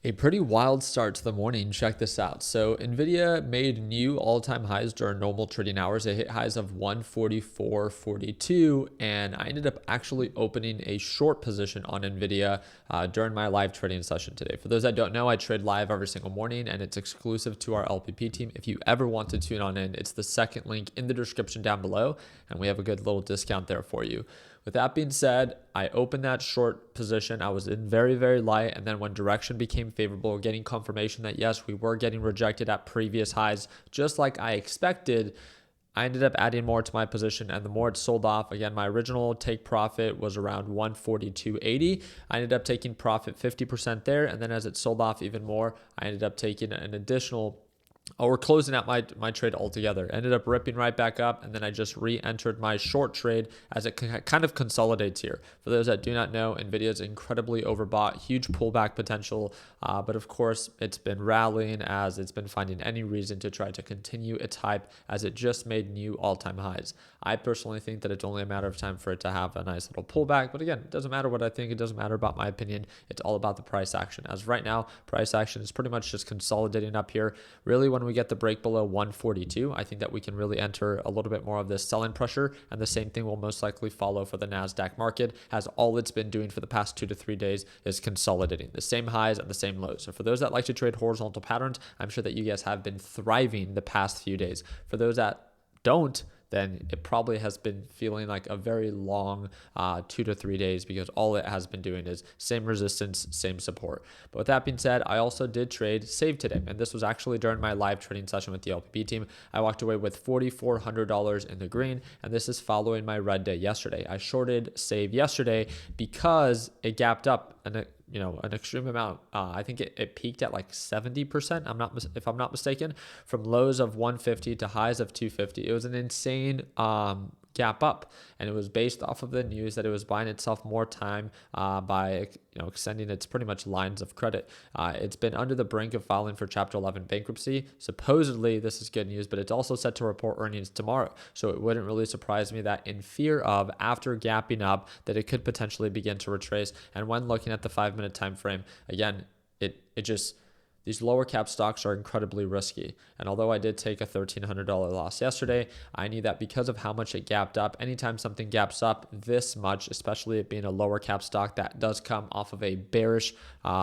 A pretty wild start to the morning. Check this out. So Nvidia made new all-time highs during normal trading hours. It hit highs of 144.42, and I ended up actually opening a short position on Nvidia during my live trading session today. For those that don't know, I trade live every single morning, and it's exclusive to our LPP team. If you ever want to tune on in, it's the second link in the description down below, and we have a good little discount there for you. With that being said, I opened that short position. I was in very, very light. And then when direction became favorable, getting confirmation that yes, we were getting rejected at previous highs, just like I expected, I ended up adding more to my position, and the more it sold off, again, my original take profit was around 142.80. I ended up taking profit 50% there. And then as it sold off even more, I ended up taking an additional we're closing out my trade altogether. Ended up ripping right back up, and then I just re-entered my short trade as it kind of consolidates here. For those that do not know, Nvidia is incredibly overbought, huge pullback potential, but of course it's been rallying as it's been finding any reason to try to continue its hype as it just made new all-time highs. I personally think that it's only a matter of time for it to have a nice little pullback, but again, it doesn't matter what I think, it doesn't matter about my opinion, it's all about the price action. As right now, price action is pretty much just consolidating up here. Really, when we get the break below 142, I think that we can really enter a little bit more of this selling pressure, and the same thing will most likely follow for the Nasdaq market, as all it's been doing for the past 2 to 3 days is consolidating the same highs and the same lows. So for those that like to trade horizontal patterns, I'm sure that you guys have been thriving the past few days. For those that don't, then it probably has been feeling like a very long 2 to 3 days, because all it has been doing is same resistance, same support. But with that being said, I also did trade Save today, and this was actually during my live trading session with the LPP team. I walked away with $4,400 in the green, and this is following my red day yesterday. I shorted Save yesterday because it gapped up and an extreme amount. I think it peaked at like 70%. If I'm not mistaken, from lows of 150 to highs of 250. It was an insane gap up, and it was based off of the news that it was buying itself more time by extending its pretty much lines of credit. It's been under the brink of filing for Chapter 11 bankruptcy. Supposedly, this is good news, but it's also set to report earnings tomorrow. So it wouldn't really surprise me that in fear of, after gapping up, that it could potentially begin to retrace. And when looking at the 5-minute time frame, again, these lower cap stocks are incredibly risky. And although I did take a $1,300 loss yesterday, I knew that because of how much it gapped up, anytime something gaps up this much, especially it being a lower cap stock that does come off of a bearish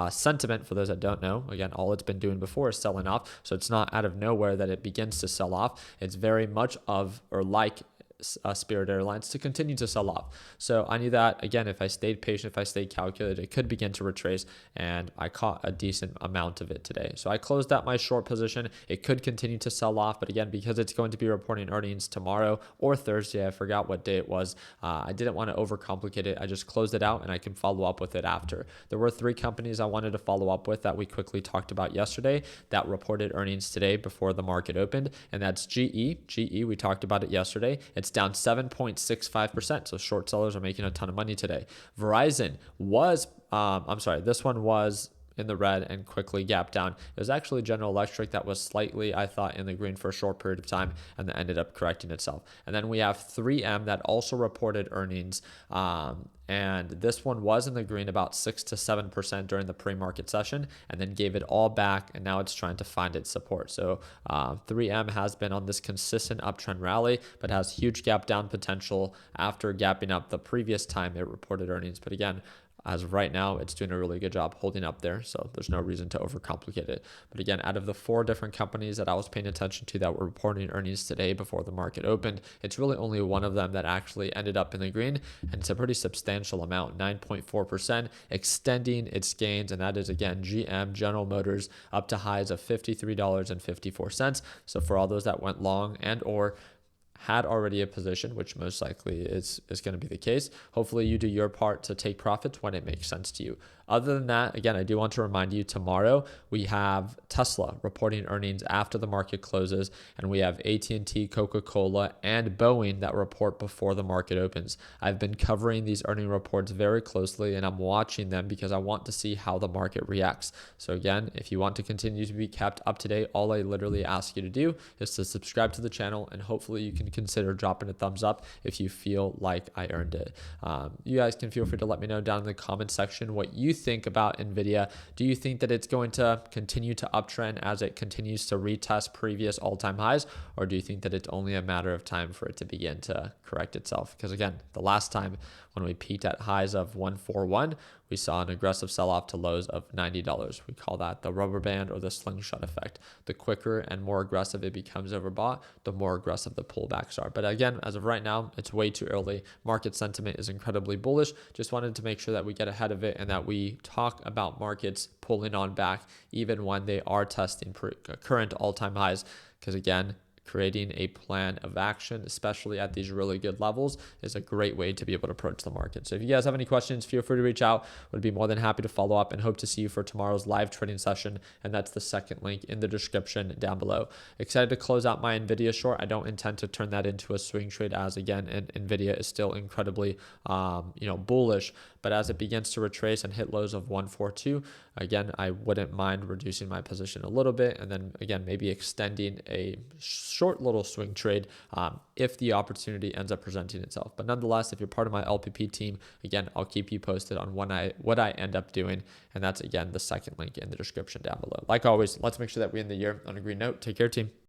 sentiment, for those that don't know, again, all it's been doing before is selling off. So it's not out of nowhere that it begins to sell off. It's very much like Spirit Airlines to continue to sell off. So I knew that, again, if I stayed patient, if I stayed calculated, it could begin to retrace, and I caught a decent amount of it today. So I closed out my short position. It could continue to sell off, but again, because it's going to be reporting earnings tomorrow or Thursday, I forgot what day it was, I didn't want to overcomplicate it. I just closed it out, and I can follow up with it after. There were 3 companies I wanted to follow up with that we quickly talked about yesterday that reported earnings today before the market opened, and that's GE. GE, we talked about it yesterday. It's down 7.65%. So short sellers are making a ton of money today. Verizon was, this one was in the red and quickly gapped down. It was actually General Electric that was slightly, I thought, in the green for a short period of time, and then ended up correcting itself. And then we have 3M that also reported earnings, and this one was in the green about 6 to 7% during the pre-market session, and then gave it all back, and now it's trying to find its support. So 3M has been on this consistent uptrend rally, but has huge gap down potential after gapping up the previous time it reported earnings. But again, as of right now, it's doing a really good job holding up there, so there's no reason to overcomplicate it. But again, out of the 4 different companies that I was paying attention to that were reporting earnings today before the market opened, it's really only one of them that actually ended up in the green, and it's a pretty substantial amount, 9.4%, extending its gains, and that is, again, GM, General Motors, up to highs of $53.54. So for all those that went long and or had already a position, which most likely is going to be the case, hopefully you do your part to take profits when it makes sense to you. Other than that, again, I do want to remind you, tomorrow we have Tesla reporting earnings after the market closes, and we have AT&T, Coca-Cola, and Boeing that report before the market opens. I've been covering these earning reports very closely, and I'm watching them because I want to see how the market reacts. So again, if you want to continue to be kept up to date, all I literally ask you to do is to subscribe to the channel, and hopefully you can consider dropping a thumbs up if you feel like I earned it. You guys can feel free to let me know down in the comment section what you think about Nvidia? Do you think that it's going to continue to uptrend as it continues to retest previous all-time highs, or do you think that it's only a matter of time for it to begin to correct itself? Because again, the last time when we peaked at highs of 141, we saw an aggressive sell-off to lows of $90. We call that the rubber band or the slingshot effect. The quicker and more aggressive it becomes overbought, the more aggressive the pullbacks are. But again, as of right now, it's way too early. Market sentiment is incredibly bullish. Just wanted to make sure that we get ahead of it and that we talk about markets pulling on back even when they are testing current all-time highs. Because again, creating a plan of action, especially at these really good levels, is a great way to be able to approach the market. So if you guys have any questions, feel free to reach out. Would be more than happy to follow up and hope to see you for tomorrow's live trading session. And that's the second link in the description down below. Excited to close out my Nvidia short. I don't intend to turn that into a swing trade as again, and Nvidia is still incredibly, bullish. But as it begins to retrace and hit lows of 142, again, I wouldn't mind reducing my position a little bit. And then again, maybe extending a short little swing trade if the opportunity ends up presenting itself. But nonetheless, if you're part of my LPP team, again, I'll keep you posted on what I end up doing. And that's, again, the second link in the description down below. Like always, let's make sure that we end the year on a green note. Take care, team.